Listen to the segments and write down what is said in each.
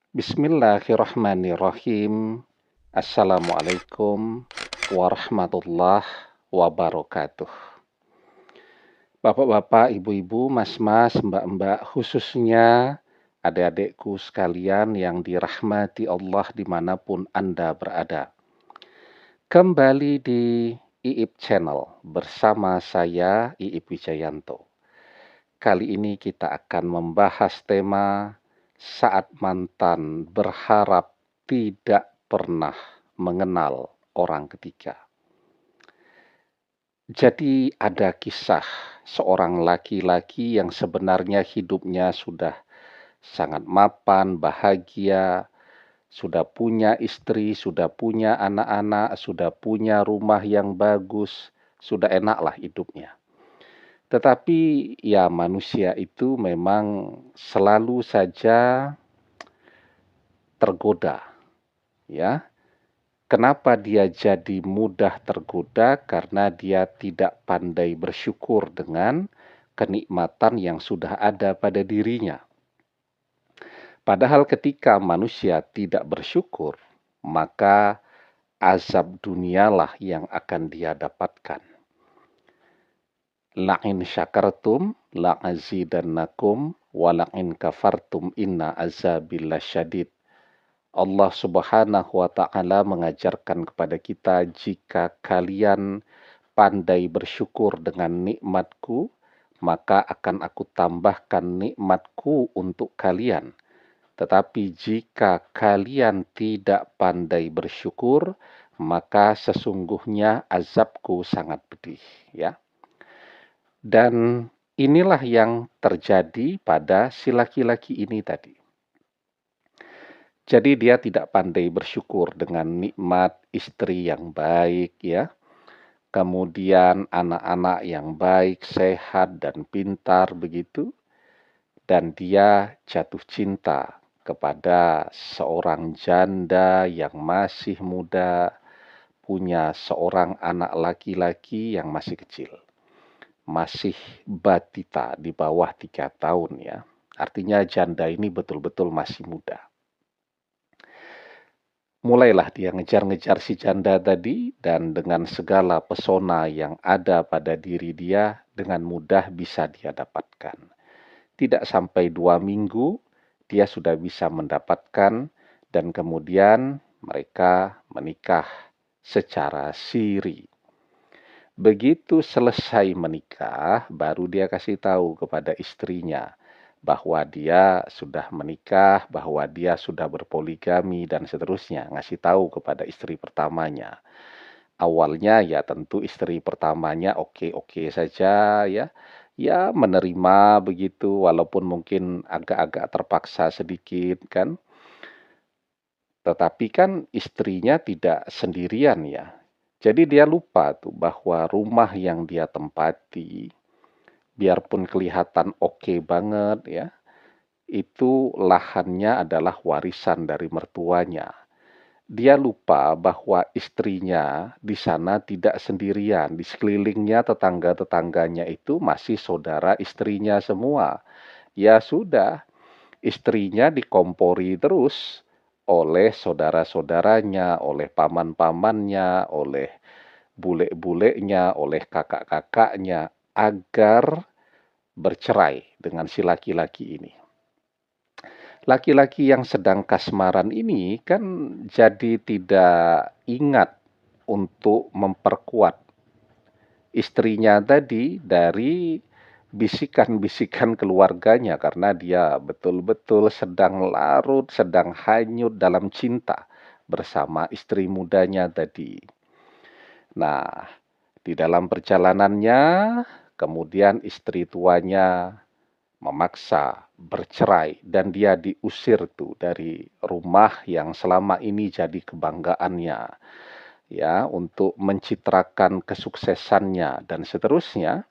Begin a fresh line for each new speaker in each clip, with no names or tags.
Bismillahirrahmanirrahim. Assalamualaikum warahmatullahi wabarakatuh. Bapak-bapak, ibu-ibu, mas-mas, mbak-mbak, khususnya adik-adikku sekalian yang dirahmati Allah dimanapun Anda berada. Kembali di Iip Channel bersama saya, Iip Wijayanto. Kali ini kita akan membahas tema saat mantan berharap tidak pernah mengenal orang ketiga. Jadi ada kisah seorang laki-laki yang sebenarnya hidupnya sudah sangat mapan, bahagia, sudah punya istri, sudah punya anak-anak, sudah punya rumah yang bagus, sudah enaklah hidupnya. Tetapi ya manusia itu memang selalu saja tergoda, ya. Kenapa dia jadi mudah tergoda? Karena dia tidak pandai bersyukur dengan kenikmatan yang sudah ada pada dirinya. Padahal ketika manusia tidak bersyukur, maka azab dunialah yang akan dia dapatkan. La'in syakartum la'azidannakum wala'in kafartum inna azabil lasyadid. Allah Subhanahu wa Ta'ala mengajarkan kepada kita, jika kalian pandai bersyukur dengan nikmatku, maka akan aku tambahkan nikmatku untuk kalian. Tetapi jika kalian tidak pandai bersyukur, maka sesungguhnya azabku sangat pedih, ya. Dan inilah yang terjadi pada si laki-laki ini tadi. Jadi dia tidak pandai bersyukur dengan nikmat istri yang baik, ya. Kemudian anak-anak yang baik, sehat dan pintar begitu. Dan dia jatuh cinta kepada seorang janda yang masih muda, punya seorang anak laki-laki yang masih kecil. Masih batita di bawah 3 tahun, ya. Artinya janda ini betul-betul masih muda. Mulailah dia ngejar-ngejar si janda tadi, dan dengan segala pesona yang ada pada diri dia, dengan mudah bisa dia dapatkan. Tidak sampai 2 minggu, dia sudah bisa mendapatkan, dan kemudian mereka menikah secara siri. Begitu selesai menikah, baru dia kasih tahu kepada istrinya bahwa dia sudah menikah, bahwa dia sudah berpoligami, dan seterusnya. Ngasih tahu kepada istri pertamanya. Awalnya ya tentu istri pertamanya oke-oke saja, ya. Ya menerima begitu, walaupun mungkin agak-agak terpaksa sedikit kan. Tetapi kan istrinya tidak sendirian, ya. Jadi dia lupa tuh bahwa rumah yang dia tempati, biarpun kelihatan oke banget, ya, itu lahannya adalah warisan dari mertuanya. Dia lupa bahwa istrinya di sana tidak sendirian. Di sekelilingnya tetangga-tetangganya itu masih saudara istrinya semua. Ya sudah, istrinya dikompori terus oleh saudara-saudaranya, oleh paman-pamannya, oleh bule-bulenya, oleh kakak-kakaknya, agar bercerai dengan si laki-laki ini. Laki-laki yang sedang kasmaran ini kan jadi tidak ingat untuk memperkuat istrinya tadi dari bisikan-bisikan keluarganya, karena dia betul-betul sedang larut, sedang hanyut dalam cinta bersama istri mudanya tadi. Nah, di dalam perjalanannya, kemudian istri tuanya memaksa bercerai, dan dia diusir tuh dari rumah yang selama ini jadi kebanggaannya, ya, untuk mencitrakan kesuksesannya dan seterusnya.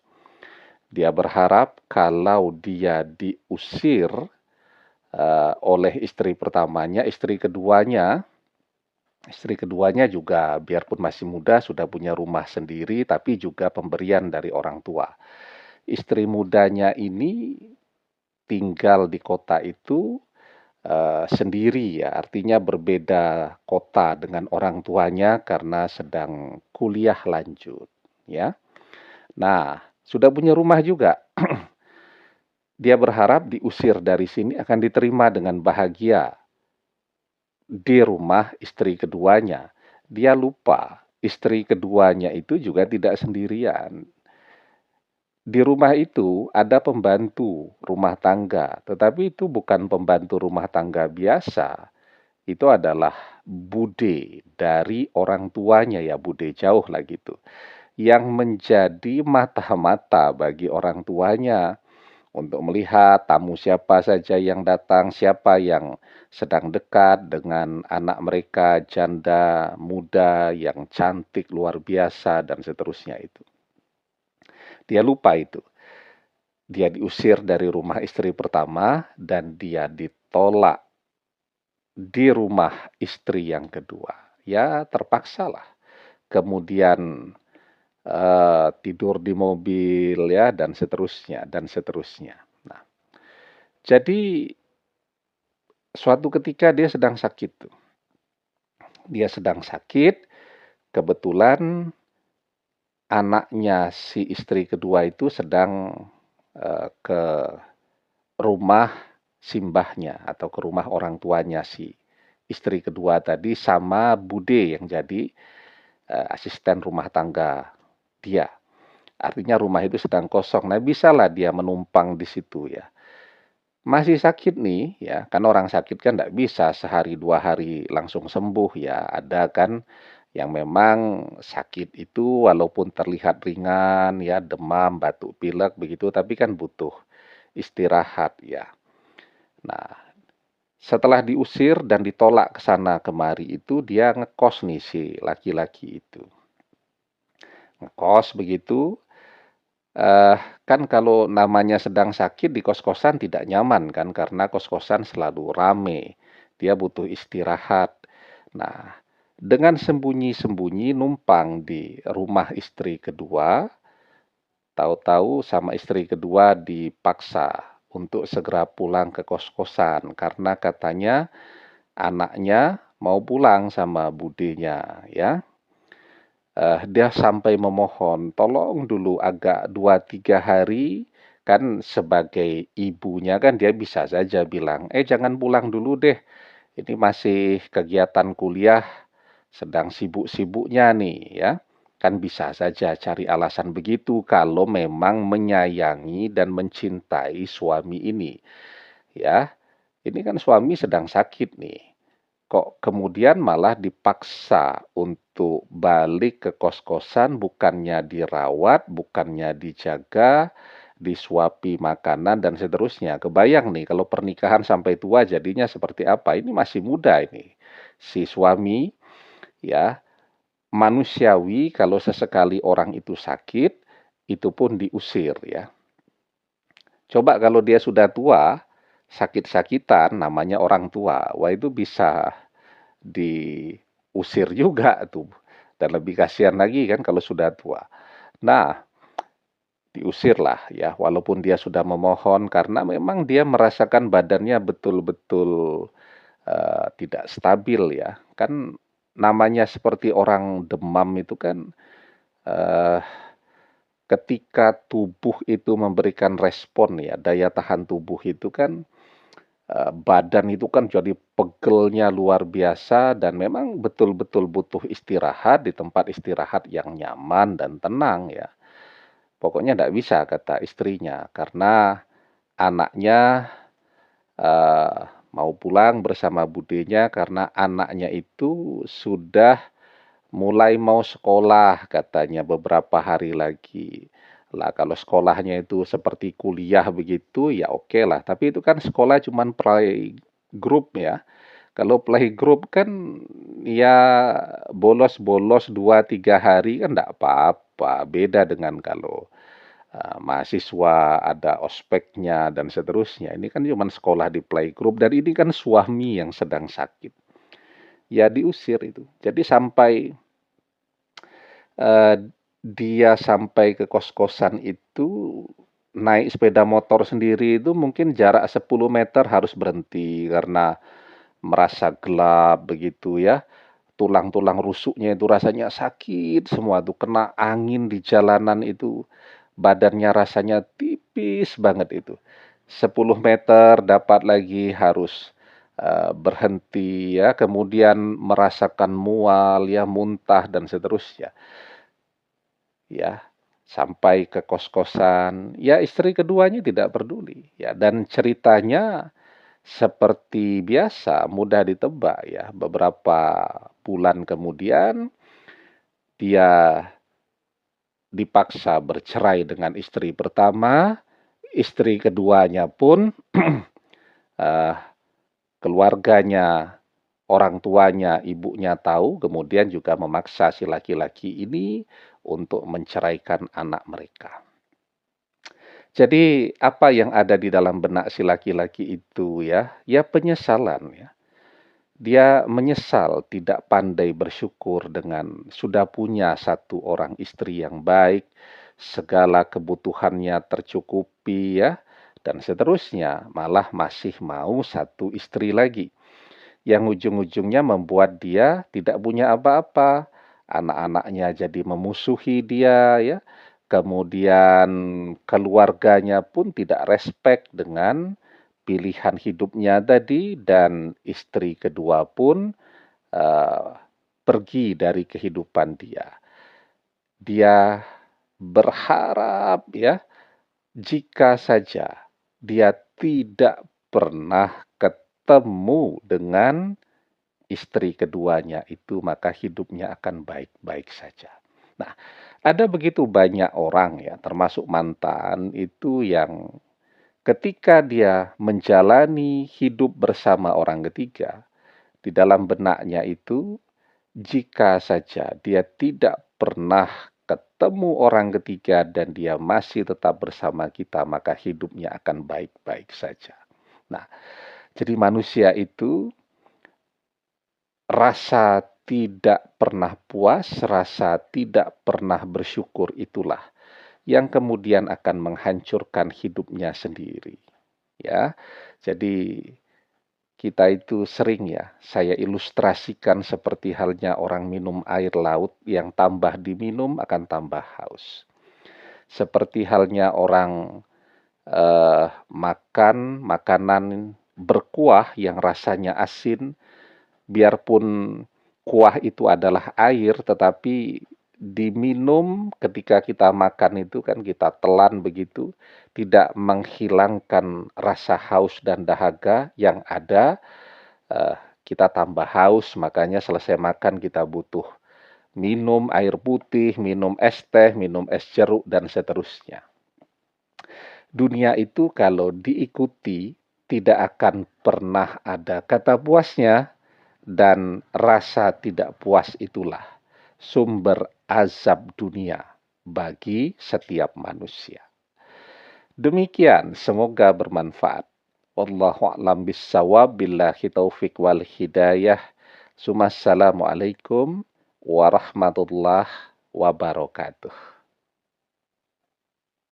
Dia berharap kalau dia diusir oleh istri pertamanya, istri keduanya juga biarpun masih muda sudah punya rumah sendiri, tapi juga pemberian dari orang tua. Istri mudanya ini tinggal di kota itu, sendiri ya, artinya berbeda kota dengan orang tuanya karena sedang kuliah lanjut, ya. Nah, sudah punya rumah juga. Dia berharap diusir dari sini akan diterima dengan bahagia di rumah istri keduanya. Dia lupa istri keduanya itu juga tidak sendirian. Di rumah itu ada pembantu rumah tangga, tetapi itu bukan pembantu rumah tangga biasa. Itu adalah bude dari orang tuanya ya, bude jauh lah gitu, yang menjadi mata-mata bagi orang tuanya untuk melihat tamu siapa saja yang datang, siapa yang sedang dekat dengan anak mereka, janda muda yang cantik luar biasa dan seterusnya itu. Dia lupa itu. Dia diusir dari rumah istri pertama dan dia ditolak di rumah istri yang kedua. Ya terpaksalah. Kemudian tidur di mobil ya dan seterusnya dan seterusnya. Nah, jadi suatu ketika dia sedang sakit tuh. Dia sedang sakit, kebetulan anaknya si istri kedua itu sedang ke rumah simbahnya atau ke rumah orang tuanya si istri kedua tadi sama bude yang jadi asisten rumah tangga dia. Artinya rumah itu sedang kosong. Nah, bisalah dia menumpang di situ ya. Masih sakit nih ya, kan orang sakit kan nggak bisa sehari 2 hari langsung sembuh ya. Ada kan yang memang sakit itu walaupun terlihat ringan ya, demam, batuk pilek begitu, tapi kan butuh istirahat ya. Nah, setelah diusir dan ditolak ke sana kemari itu dia ngekos nih si laki-laki itu. Ngekos begitu, kan kalau namanya sedang sakit di kos-kosan tidak nyaman kan karena kos-kosan selalu rame. Dia butuh istirahat. Nah, dengan sembunyi-sembunyi numpang di rumah istri kedua, tahu-tahu sama istri kedua dipaksa untuk segera pulang ke kos-kosan karena katanya anaknya mau pulang sama budenya ya. Dia sampai memohon, "Tolong dulu agak 2 3 hari," kan sebagai ibunya kan dia bisa saja bilang, "Jangan pulang dulu deh, ini masih kegiatan kuliah, sedang sibuk-sibuknya nih," ya. Kan bisa saja cari alasan begitu kalau memang menyayangi dan mencintai suami ini, ya. Ini kan suami sedang sakit nih. Kok kemudian malah dipaksa untuk balik ke kos-kosan, bukannya dirawat, bukannya dijaga, disuapi makanan dan seterusnya. Kebayang nih kalau pernikahan sampai tua jadinya seperti apa. Ini masih muda ini. Si suami ya, manusiawi kalau sesekali orang itu sakit, itu pun diusir ya. Coba kalau dia sudah tua, sakit-sakitan namanya orang tua. Wah, itu bisa diusir juga tuh. Dan lebih kasihan lagi kan kalau sudah tua. Nah, diusirlah ya, walaupun dia sudah memohon karena memang dia merasakan badannya betul-betul tidak stabil ya. Kan namanya seperti orang demam itu kan eh, ketika tubuh itu memberikan respon ya, daya tahan tubuh itu kan badan itu kan jadi pegelnya luar biasa dan memang betul-betul butuh istirahat di tempat istirahat yang nyaman dan tenang ya. Pokoknya tidak bisa kata istrinya karena anaknya eh, mau pulang bersama budenya karena anaknya itu sudah mulai mau sekolah katanya beberapa hari lagi. Lah kalau sekolahnya itu seperti kuliah begitu ya oke lah, tapi itu kan sekolah cuman playgroup ya. Kalau playgroup kan ya bolos-bolos 2 3 hari kan enggak apa-apa, beda dengan kalau mahasiswa ada ospeknya dan seterusnya. Ini kan cuman sekolah di playgroup dan ini kan suami yang sedang sakit. Ya diusir itu. Jadi sampai dia sampai ke kos-kosan itu naik sepeda motor sendiri itu mungkin jarak 10 meter harus berhenti karena merasa gelap begitu ya. Tulang-tulang rusuknya itu rasanya sakit semua tuh, kena angin di jalanan itu, badannya rasanya tipis banget itu. 10 meter dapat lagi harus, berhenti ya, kemudian merasakan mual ya, muntah dan seterusnya, ya. Sampai ke kos-kosan, ya istri keduanya tidak peduli ya, dan ceritanya seperti biasa, mudah ditebak ya. Beberapa bulan kemudian dia dipaksa bercerai dengan istri pertama, istri keduanya pun eh, keluarganya, orang tuanya, ibunya tahu, kemudian juga memaksa si laki-laki ini untuk menceraikan anak mereka. Jadi apa yang ada di dalam benak si laki-laki itu ya? Ya penyesalan ya. Dia menyesal tidak pandai bersyukur dengan sudah punya satu orang istri yang baik, segala kebutuhannya tercukupi ya, dan seterusnya, malah masih mau satu istri lagi. Yang ujung-ujungnya membuat dia tidak punya apa-apa. Anak-anaknya jadi memusuhi dia ya. Kemudian keluarganya pun tidak respect dengan pilihan hidupnya tadi dan istri kedua pun eh, pergi dari kehidupan dia. Dia berharap ya jika saja dia tidak pernah ketemu dengan istri keduanya itu maka hidupnya akan baik-baik saja. Nah, ada begitu banyak orang ya, termasuk mantan itu yang ketika dia menjalani hidup bersama orang ketiga, di dalam benaknya itu, jika saja dia tidak pernah ketemu orang ketiga dan dia masih tetap bersama kita, maka hidupnya akan baik-baik saja. Nah, jadi manusia itu rasa tidak pernah puas, rasa tidak pernah bersyukur itulah yang kemudian akan menghancurkan hidupnya sendiri. Ya, jadi kita itu sering ya, saya ilustrasikan seperti halnya orang minum air laut yang tambah diminum akan tambah haus. Seperti halnya orang makan makanan berkuah yang rasanya asin, biarpun kuah itu adalah air, tetapi diminum ketika kita makan itu kan kita telan begitu, tidak menghilangkan rasa haus dan dahaga yang ada, eh, kita tambah haus, makanya selesai makan kita butuh minum air putih, minum es teh, minum es jeruk, dan seterusnya. Dunia itu kalau diikuti tidak akan pernah ada kata puasnya, dan rasa tidak puas itulah sumber azab dunia bagi setiap manusia. Demikian, semoga bermanfaat. Wallahu a'lam bissawab, billahi taufik wal hidayah. Assalamualaikum warahmatullahi wabarakatuh.